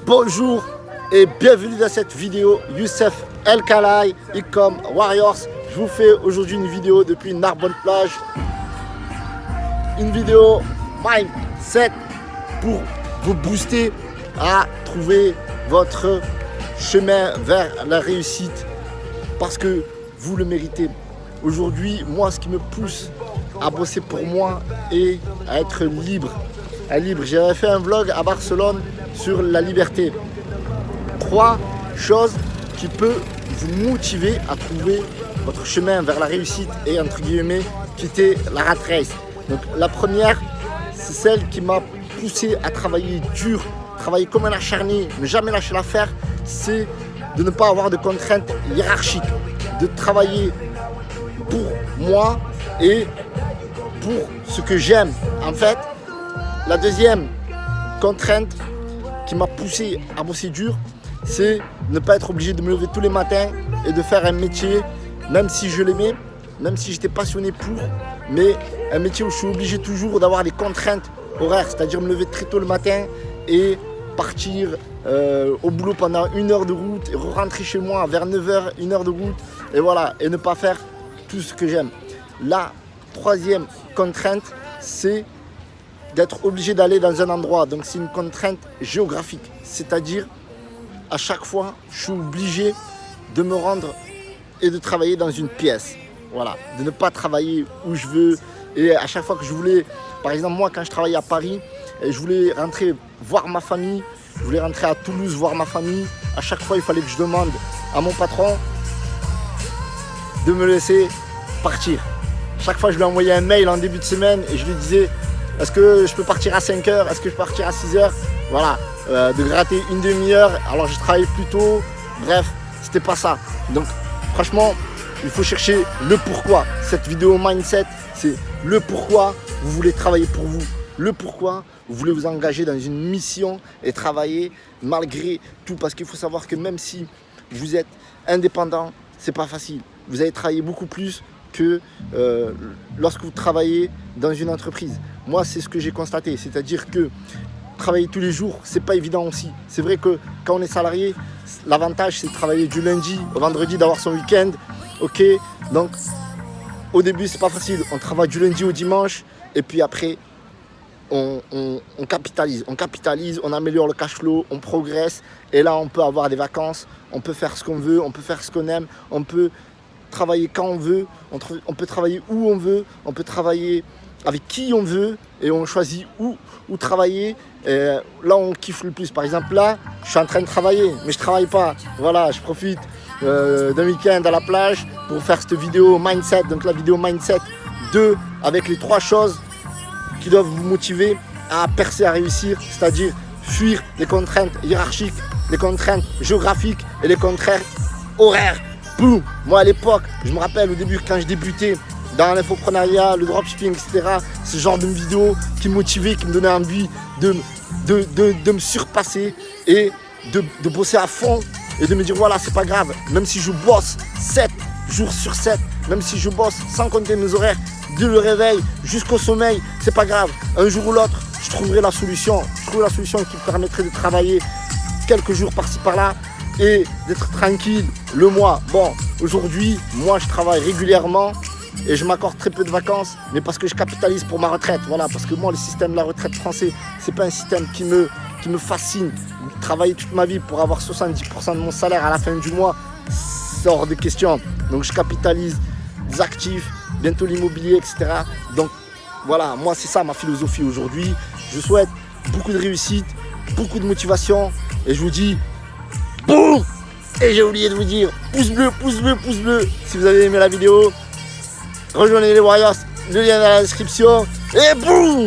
Bonjour et bienvenue dans cette vidéo. Youssef El Khalai, Icom Warriors. Je vous fais aujourd'hui une vidéo depuis Narbonne Plage. Une vidéo mindset pour vous booster à trouver votre chemin vers la réussite parce que vous le méritez. Aujourd'hui, moi, ce qui me pousse à bosser pour moi et à être libre. J'avais fait un vlog à Barcelone sur la liberté. 3 choses qui peuvent vous motiver à trouver votre chemin vers la réussite et entre guillemets quitter la rat race. Donc la première, c'est celle qui m'a poussé à travailler dur, travailler comme un acharné, ne jamais lâcher l'affaire, c'est de ne pas avoir de contraintes hiérarchiques, de travailler pour moi et pour ce que j'aime. En fait, la deuxième contrainte qui m'a poussé à bosser dur, c'est ne pas être obligé de me lever tous les matins et de faire un métier, même si je l'aimais, même si j'étais passionné pour, mais un métier où je suis obligé toujours d'avoir des contraintes horaires, c'est-à-dire me lever très tôt le matin et partir au boulot pendant 1 heure de route et rentrer chez moi vers 9h, 1 heure de route, et voilà, et ne pas faire tout ce que j'aime. La troisième contrainte, c'est d'être obligé d'aller dans un endroit. Donc c'est une contrainte géographique, c'est-à-dire à chaque fois, je suis obligé de me rendre et de travailler dans une pièce. Voilà, de ne pas travailler où je veux. Et à chaque fois que je voulais, par exemple moi quand je travaillais à Paris, je voulais rentrer voir ma famille, je voulais rentrer à Toulouse voir ma famille. À chaque fois, il fallait que je demande à mon patron de me laisser partir. Chaque fois, je lui envoyais un mail en début de semaine et je lui disais: est-ce que je peux partir à 5h? Est-ce que je peux partir à 6h? Voilà, de gratter une demi-heure. Alors je travaillais plus tôt. Bref, c'était pas ça. Donc franchement, il faut chercher le pourquoi. Cette vidéo mindset, c'est le pourquoi vous voulez travailler pour vous. Le pourquoi vous voulez vous engager dans une mission et travailler malgré tout. Parce qu'il faut savoir que même si vous êtes indépendant, c'est pas facile. Vous allez travailler beaucoup plus que lorsque vous travaillez dans une entreprise. Moi, c'est ce que j'ai constaté, c'est-à-dire que travailler tous les jours, c'est pas évident aussi. C'est vrai que quand on est salarié, l'avantage c'est de travailler du lundi au vendredi, d'avoir son week-end. Ok, donc au début c'est pas facile. On travaille du lundi au dimanche et puis après on capitalise. On améliore le cash flow, on progresse et là on peut avoir des vacances, on peut faire ce qu'on veut, on peut faire ce qu'on aime, on peut travailler quand on veut, on peut travailler où on veut, on peut travailler avec qui on veut et on choisit où travailler. Et là on kiffe le plus. Par exemple là, je suis en train de travailler mais je travaille pas. Voilà, je profite d'un week-end à la plage pour faire cette vidéo mindset. Donc la vidéo mindset 2 avec les 3 choses qui doivent vous motiver à percer, à réussir, c'est-à-dire fuir les contraintes hiérarchiques, les contraintes géographiques et les contraintes horaires. Boum. Moi à l'époque, je me rappelle au début quand je débutais dans l'infoprenariat, le dropshipping, etc. Ce genre de vidéos qui me motivait, qui me donnait envie de me surpasser et de bosser à fond et de me dire voilà, c'est pas grave, même si je bosse 7 jours sur 7, même si je bosse sans compter mes horaires, de le réveil jusqu'au sommeil, c'est pas grave. Un jour ou l'autre, je trouverai la solution. Je trouverai la solution qui me permettrait de travailler quelques jours par-ci par-là et d'être tranquille le mois. Bon, aujourd'hui, moi je travaille régulièrement et je m'accorde très peu de vacances, mais parce que je capitalise pour ma retraite. Voilà, parce que moi le système de la retraite français, c'est pas un système qui me fascine. Travailler toute ma vie pour avoir 70% de mon salaire à la fin du mois, c'est hors de question. Donc je capitalise des actifs, bientôt l'immobilier, etc. Donc voilà, moi c'est ça ma philosophie aujourd'hui. Je souhaite beaucoup de réussite, beaucoup de motivation et je vous dis boum. Et j'ai oublié de vous dire pouce bleu, pouce bleu, pouce bleu si vous avez aimé la vidéo. Rejoignez les Warriors, le lien dans la description et boum.